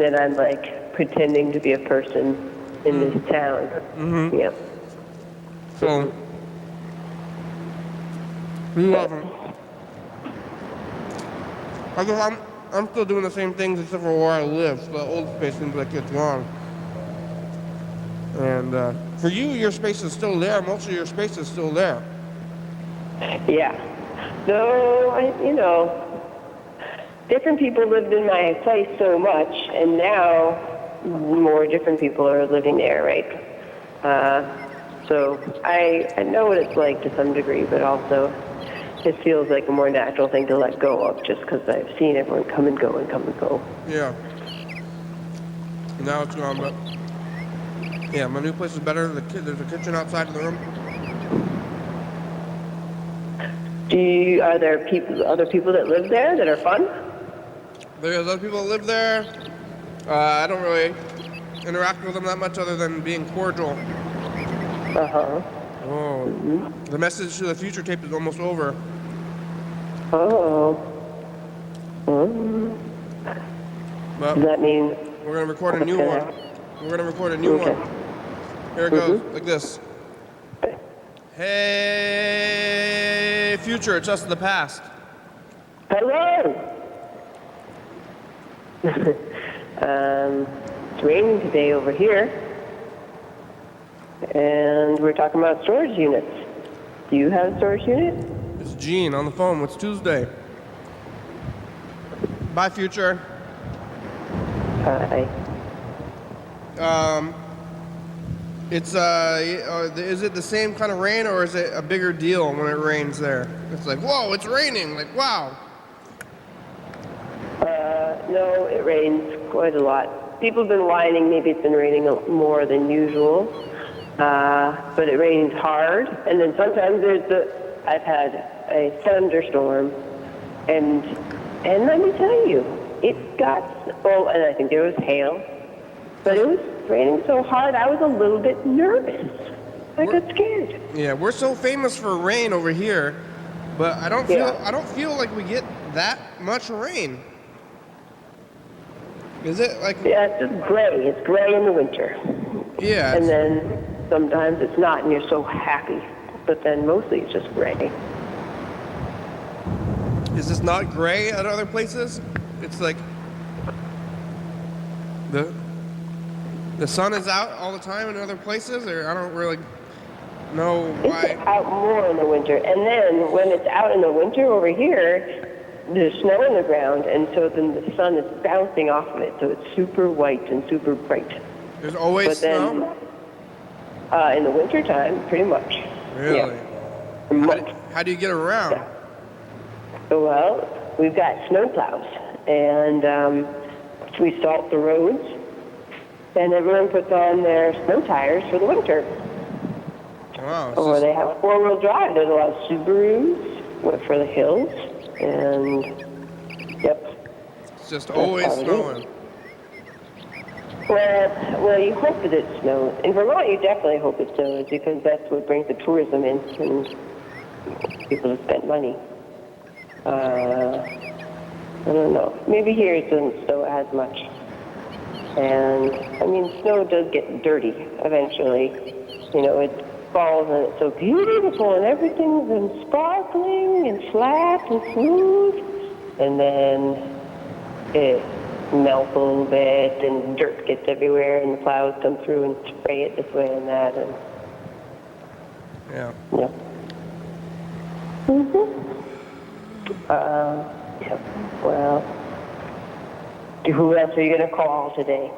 then I'm like pretending to be a person in this town. Mm-hmm. Yeah. So, I guess I'm still doing the same things except for where I live. So the old space seems like it's gone. And for you, your space is still there. Most of your space is still there. Yeah. So, different people lived in my place so much, and now more different people are living there, right? So I know what it's like to some degree, but also it feels like a more natural thing to let go of just because I've seen everyone come and go and come and go. Yeah. Now it's gone, but yeah, my new place is better. There's a kitchen outside of the room. Are there other people that live there that are fun? There's other people that live there. I don't really interact with them that much other than being cordial. Uh-huh. Oh. Mm-hmm. The message to the future tape is almost over. Oh. Mm-hmm. But does that mean we're going to record a new one? We're going to record a new one. Here it goes, like this. Hey, future, it's us in the past. Hello. It's raining today over here, and we're talking about storage units. Do you have a storage unit? It's Gene on the phone. It's Tuesday. Bye, future. Hi. It's is it the same kind of rain or is it a bigger deal when it rains there? It's like, whoa, it's raining. Like, wow. No, it rains quite a lot. People have been whining. Maybe it's been raining more than usual, but it rains hard. And then sometimes I've had a thunderstorm, and let me tell you, it got and I think there was hail, but it was raining so hard I was a little bit nervous. I got scared. Yeah, we're so famous for rain over here, but I don't feel like we get that much rain. Is it like? Yeah, it's just gray. It's gray in the winter. Yeah. And then sometimes it's not, and you're so happy. But then mostly it's just gray. Is this not gray at other places? It's like the sun is out all the time in other places, or I don't really know why. It's out more in the winter, and then when it's out in the winter over here, there's snow on the ground, and so then the sun is bouncing off of it, so it's super white and super bright. There's always snow? In the wintertime, pretty much. Really? Yeah. How do you get around? Yeah. Well, we've got snow plows, and we salt the roads, and everyone puts on their snow tires for the winter. Wow. Or they have four-wheel drive. There's a lot of Subarus for the hills. And, yep. It's just always snowing. Well, you hope that it snows. In Vermont, you definitely hope it snows because that's what brings the tourism in and people have spent money. I don't know. Maybe here it doesn't snow as much. And, I mean, snow does get dirty eventually. It falls and it's so beautiful and everything's sparkling and flat and smooth, and then it melts a little bit and dirt gets everywhere and the plows come through and spray it this way and that, and yeah. Yeah. Well, who else are you gonna call today?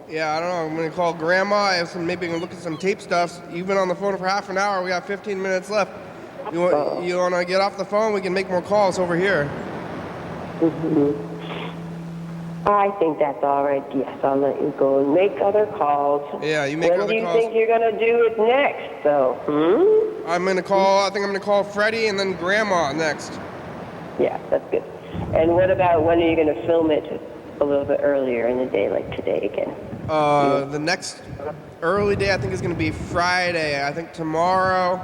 Yeah, I don't know. I'm going to call Grandma. Maybe I'm going to look at some tape stuff. You've been on the phone for half an hour. We got 15 minutes left. You want to get off the phone? We can make more calls over here. I think that's all right. Yes, I'll let you go and make other calls. Yeah, you make when other do you calls. think you're going to do it next, though? I think I'm going to call Freddie and then Grandma next. Yeah, that's good. And what about when are you going to film it a little bit earlier in the day, like today again? The next early day I think is going to be Friday. I think tomorrow,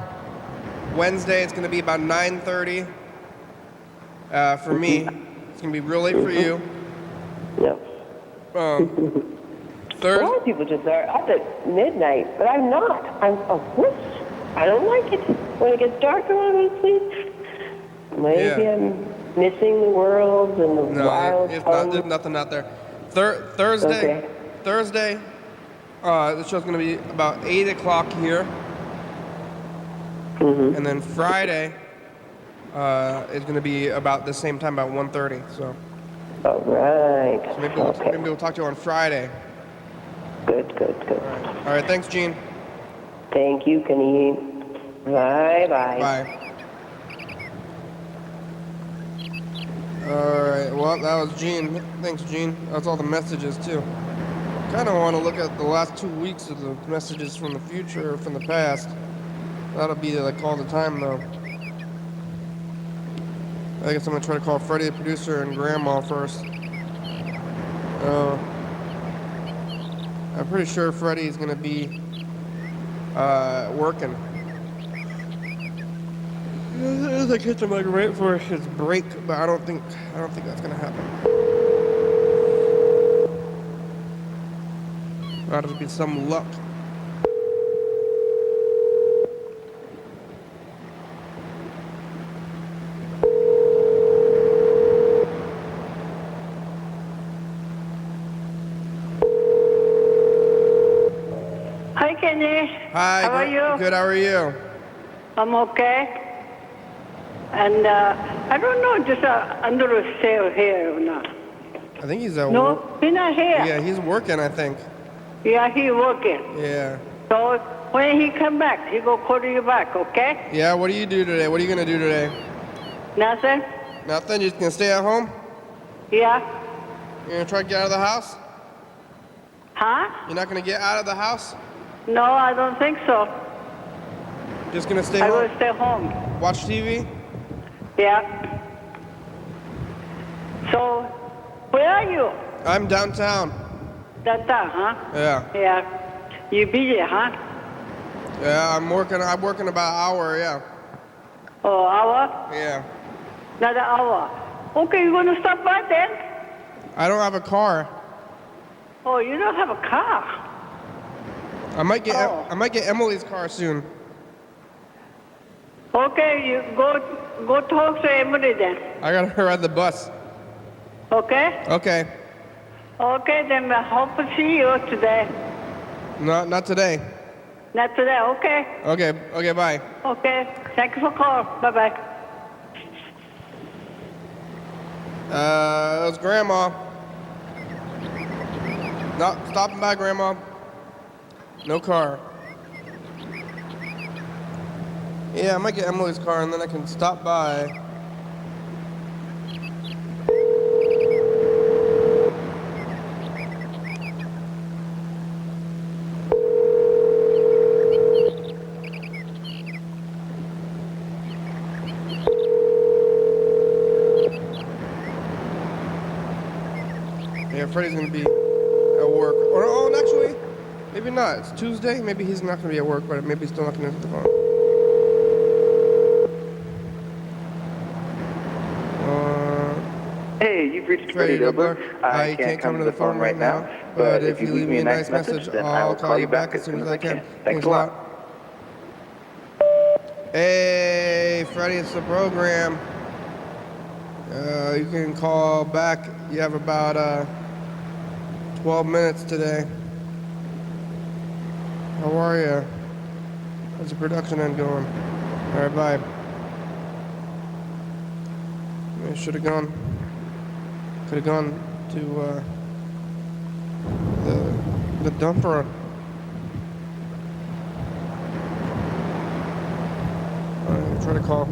Wednesday, it's going to be about 9:30 for me. It's going to be real late for you. No. A lot of people just are up at midnight, but I'm not. I'm a wuss. I don't like it. When it gets dark, I want to go to sleep. Maybe I'm missing the world and the wild fun. There's nothing out there. Thursday, Okay. Thursday, the show's going to be about 8 o'clock here. And then Friday is going to be about the same time, about 1:30. So. All right. So maybe we'll talk to you on Friday. Good. All right. Thanks, Gene. Thank you, Kenny. Bye. Bye. All right. Well, that was Gene. Thanks, Gene. That's all the messages too. Kind of want to look at the last 2 weeks of the messages from the future or from the past. That'll be like all the time though. I guess I'm gonna try to call Freddie, the producer, and Grandma first. I'm pretty sure Freddie's gonna be working. As I catch him like right for his break, but I don't think that's gonna happen. That'll be some luck. Hi, Kenny. Hi. How are you? Good. How are you? I'm okay. And I don't know, just under a sail here or not. I think he's at No, work. he's not here. Yeah, he's working, I think. Yeah, he working. Yeah. So when he come back, he go call you back, okay? Yeah, what do you do today? What are you gonna do today? Nothing? Nothing? You just gonna stay at home? Yeah. You're gonna try to get out of the house? Huh? You're not gonna get out of the house? No, I don't think so. Just gonna stay I home? will stay home. Watch TV? Yeah. So, where are you? I'm downtown. Downtown, huh? Yeah. Yeah. You busy, huh? Yeah, I'm working about an hour, yeah. Oh, hour? Yeah. Another hour. Okay, you gonna stop by then? I don't have a car. Oh, you don't have a car. I might get Oh. Emily's car soon. Okay, you go talk to Emily then. I gotta ride the bus. Okay? Okay. Okay, then I hope to see you today. Not today. Not today, okay? Okay, bye. Okay, thank you for calling. Bye-bye. It was Grandma. No, stopping by, Grandma. No car. Yeah, I might get Emily's car and then I can stop by. Yeah, Freddie's gonna be at work. Or, oh, and actually, maybe not. It's Tuesday. Maybe he's not gonna be at work, but maybe he's still not gonna answer the phone. Hey, you've reached Freddie Freddie Dibbler. Dibbler. I can't come to the phone right now, but if you leave me a nice message, then I'll call you back as soon as I can. Thanks a lot. Hey, Freddie, it's the program. You can call back. You have about 12 minutes today. How are you? How's the production end going? All right, bye. I should have gone. Could have gone to the dumper. All right. Try to call.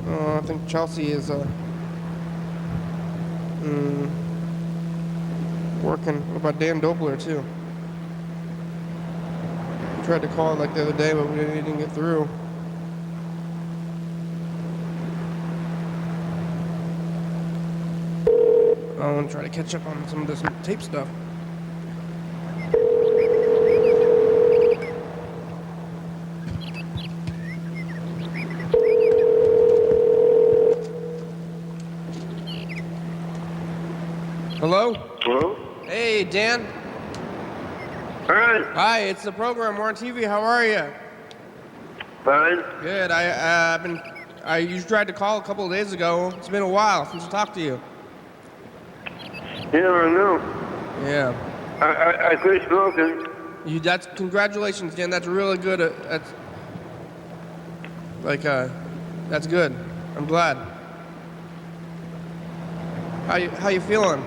I think Chelsea is working. What about Dan Dobler too? We tried to call like the other day, but we didn't get through. I want to try to catch up on some of this tape stuff. Hello? Hello? Hey, Dan. Fine. Hi, it's the program. We're on TV. How are you? Fine. Good. You tried to call a couple of days ago. It's been a while since I talked to you. Yeah, I know. Yeah. I quit smoking. That's congratulations, Dan. That's really good. That's good. I'm glad. How you feeling?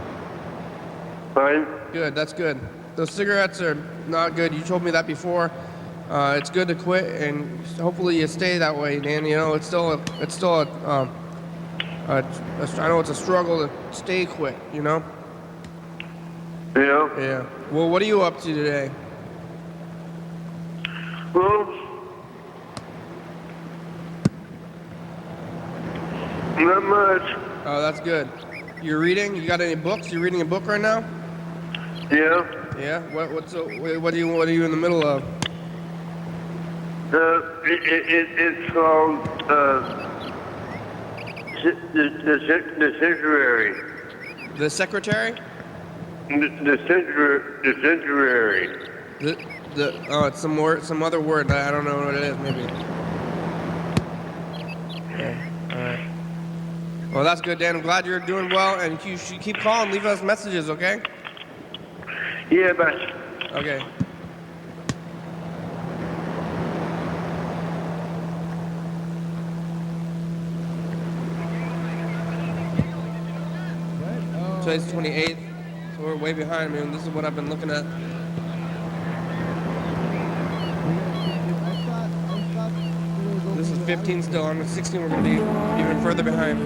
Fine. Good. That's good. Those cigarettes are not good. You told me that before. It's good to quit, and hopefully you stay that way, Dan. You know, I know it's a struggle to stay quit. You know. Yeah. Yeah. Well, what are you up to today? Well, not much. Oh, that's good. You're reading? You got any books? You reading a book right now? Yeah. Yeah. What are you in the middle of? It's called the Sanctuary. The secretary? The Sanctuary. It's some other word. I don't know what it is. Maybe. Okay. All right. Well, that's good, Dan. I'm glad you're doing well, and you should keep calling. Leave us messages, okay? Yeah, but Okay. Today's 28th, so we're way behind, man. This is what I've been looking at. This is 15 still. I'm at 16. We're going to be even further behind.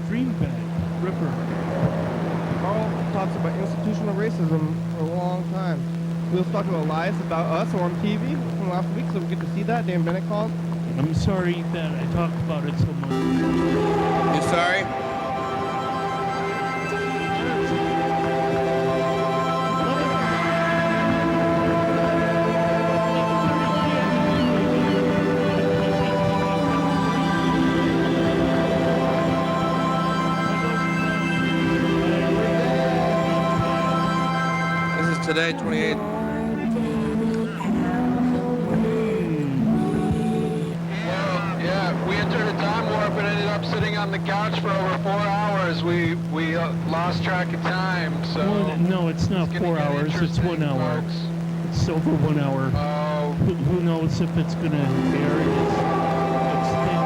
Stream bed, Ripper. Carl talks about institutional racism for a long time. We was talking about lies about us on TV from last week, so we get to see that. Dan Bennett called. I'm sorry that I talk about it so much. You sorry? This is today, 28th. Sitting on the couch for over 4 hours. We lost track of time. So well, no, it's not 4 hours. It's 1 hour. Folks. It's over 1 hour. Oh. Who knows if it's gonna air? It's extended.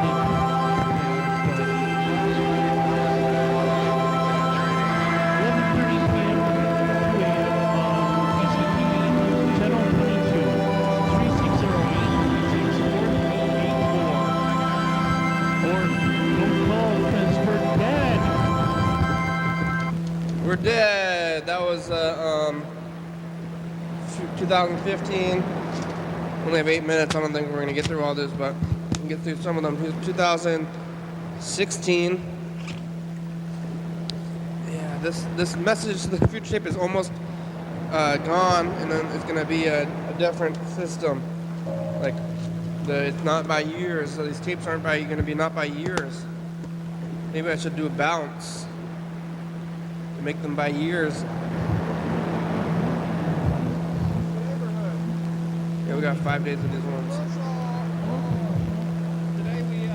We're dead. That was 2015. Only have 8 minutes. I don't think we're gonna get through all this, but we can get through some of them. Here's 2016. Yeah, this message to the future tape is almost gone, and then it's gonna be a different system. Like it's not by years. So these tapes aren't gonna be not by years. Maybe I should do a balance. Make them by years. Yeah, we got 5 days of these ones. Today we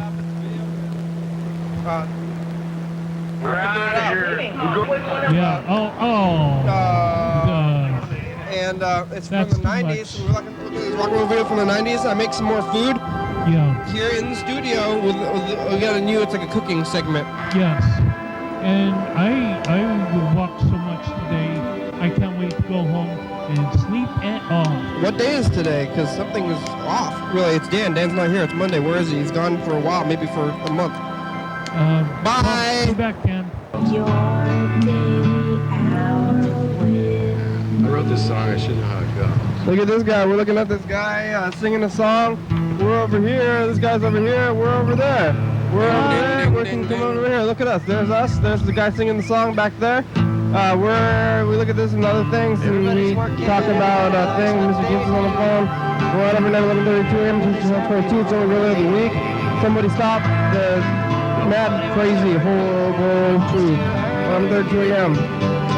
we're out of here. Yeah. And it's from That's the too 90s. much. We're looking for this rock and roll video from the 90s. I make some more food Yeah. here in the studio. We got a new. It's like a cooking segment. Yes. And I walked so much today I can't wait to go home and sleep and What day is today? Because something is off. Really, it's Dan. Dan's not here. It's Monday. Where is he? He's gone for a while, maybe for a month. Bye. Well, be back, Dan. Your daily hour with I wrote this song. I should know how it goes. Look at this guy. We're looking at this guy singing a song. We're over here. This guy's over here. We're over there. We're over there. We can come over here. Look at us. There's us. There's the guy singing the song back there. We look at this and other things, and we talk about things. Mr. Gibson's on the phone. We're at every night 11:32 a.m. to 22. It's only really of the week. Somebody stop the mad, crazy, horrible truth. 11:32 a.m.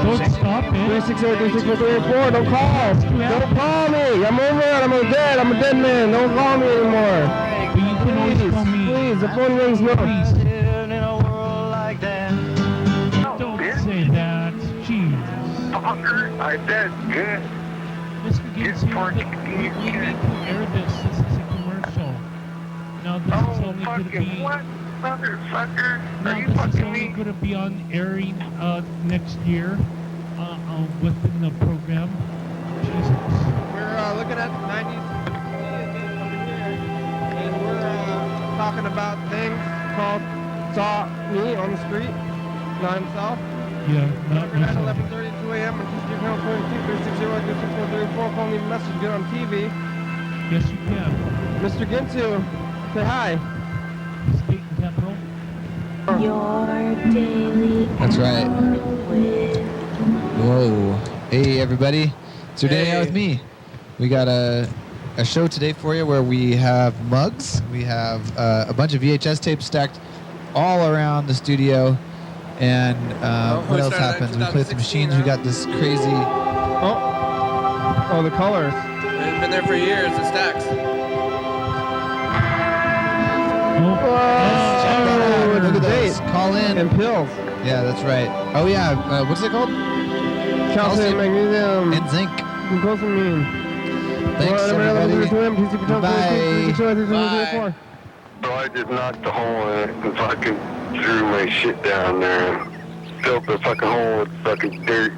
Don't stop it. 360-364-384. Don't call. Don't call me. I'm over it. I'm dead. I'm a dead man. Don't call me anymore. But you can always call me. Please, the phone rings now. Please. Don't say that. Jeez. I said good. Mr. Gibson, we need to air this. This is a commercial. Now this is only going to be. What, motherfucker? Now Are you this is fucking only me? going to be on airing next year within the program. Jesus. We're looking at 90s over here, and we're talking about things called Saw Me on the Street, not himself. Yeah, not Every night myself. 11:32 a.m. on Tuesday, Channel 22, 360-364-34. Call, leave a message, get on TV. Yes, you can. Mr. Ginsu, say hi. State and capital. your daily That's right. hour with Whoa. Hey, everybody. It's your day Hey. out with me. We got a show today for you where we have mugs. We have a bunch of VHS tapes stacked all around the studio. And what else happens? We play some machines. We got this crazy... Oh, the colors. It's been there for years. It stacks. Oh, Oh, Look it's at a those. date. Call in. And pills. Yeah, that's right. Oh, yeah. What's it called? Calcium, magnesium, And zinc. glucosamine. Thanks, everybody. Bye. So I just knocked the hole in it and fucking threw my shit down there. Filled the fucking hole with fucking dirt.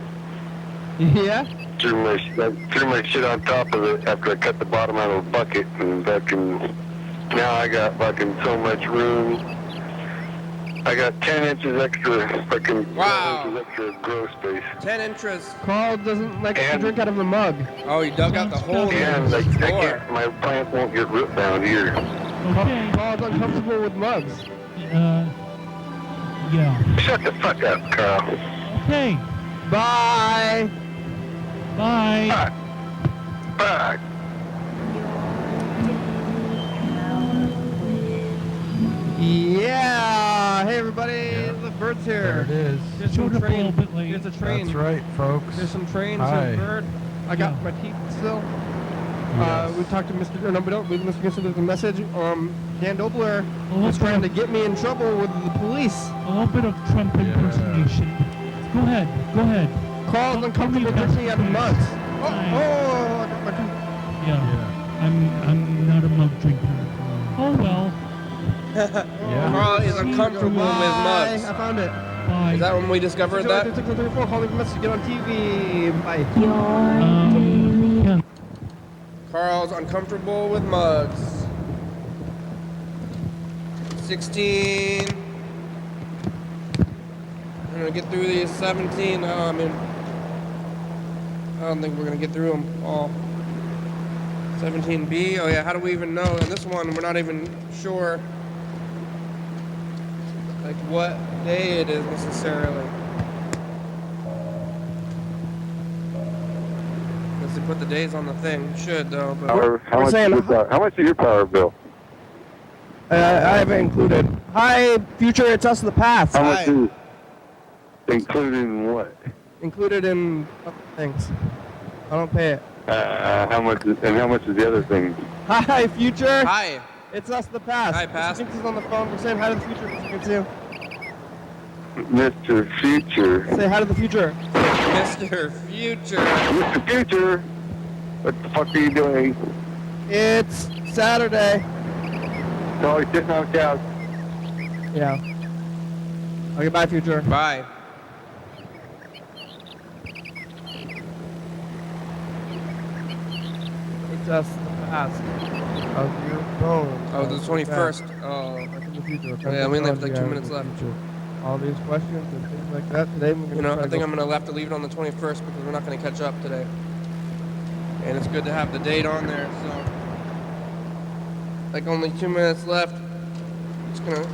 Yeah? Threw my shit on top of it after I cut the bottom out of the bucket and fucking... Now I got fucking so much room. I got 10 inches extra fucking... Wow. 10 inches extra grow space. 10 inches. Carl doesn't like to And- drink out of a mug. Oh, you dug out the hole in And the I floor. can't, my plant won't get root bound here. okay. Carl's uncomfortable with mugs. Yeah. Shut the fuck up, Carl. Okay. Bye. Bye. Fuck. Fuck. Yeah. Hey, everybody. The bird's here. There it is. Here's Showed some up a little train. bit late. Here's a train. That's right, folks. There's some trains. Hi. There's a bird. I got Yeah. my teeth still. Yes. We talked to Mr. No, we don't. Mr. Gibson, there's a message. Dan Dobler little was trying to bit get me in trouble with the police. A little bit of Trump impersonation. Go ahead. Go ahead. Carl's uncomfortable drinking out of mugs. Oh, Hi. I got my teeth. Yeah. Yeah. I'm not a mug drinker. Oh well. Yeah. Carl is uncomfortable with Bye. mugs. I found it. Bye. Is that when we discovered that? 602-634, call, leave a message, get on TV. Bye. your daily Yeah. Carl's uncomfortable with mugs. 16. I'm gonna get through these 17. I don't think we're gonna get through them all. 17B. Oh yeah, how do we even know? And this one, we're not even sure like what day it is necessarily. Because they put the days on the thing. Should though, but How much is your power bill? I haven't included. Hi, future, it's us, the past. How much Hi. is including what? Included in other things. I don't pay it. How much is the other thing? Hi, future. hi. It's us, the past. Hi, past. Mr. Ginsu's on the phone. We're saying hi to the future, Mr. Ginsu. Mr. Future. Say hi to the future. Mr. Future. Mr. Future! What the fuck are you doing? It's Saturday. No, he's sitting on the couch. Yeah. Okay, bye, future. Bye. test the past of your phone. Oh, the 21st. Oh. In the future. Yeah, we only have like 2 minutes left. All these questions and things like that. Today we're going You to know, I think I'm going to have to leave it on the 21st because we're not going to catch up today. And it's good to have the date on there, so. Like only 2 minutes left. Just going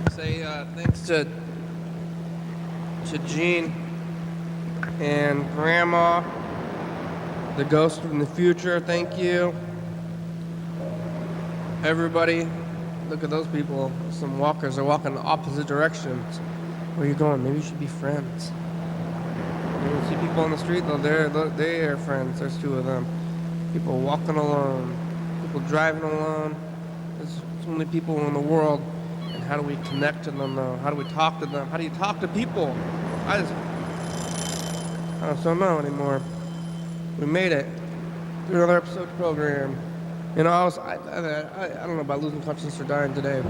to say thanks to Gene and Grandma, the ghost from the future. Thank you. Everybody, look at those people. Some walkers are walking in opposite directions. Where are you going? Maybe you should be friends. You see people on the street, though, they are friends. There's 2 of them. People walking alone. People driving alone. There's so many people in the world. And how do we connect to them, though? How do we talk to them? How do you talk to people? I just don't know anymore. We made it through another episode program. You know, I don't know about losing consciousness or dying today.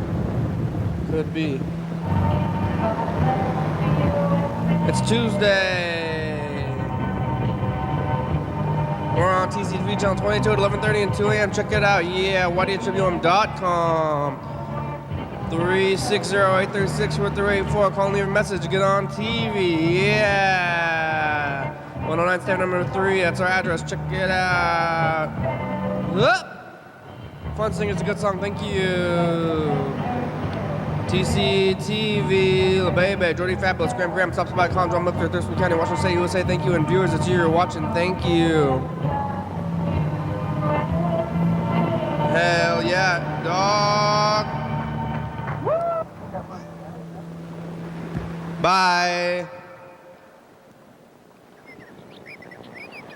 Could be. It's Tuesday. We're on TCTV channel 22 at 11:30 and 2 a.m. Check it out. Yeah, YDHWM.com. 360-836-4384. Call and leave a message. Get on TV. Yeah. 109 step number 3. That's our address. Check it out. Fun Sing. It's a good song. Thank you. TCTV, La Baby, Jordy Fabulous, Graham, Stops by Con, Drum Lifter, Thurston County, Washington State, USA. Thank you. And viewers, it's you you're watching. Thank you. Hell yeah, dog. Bye.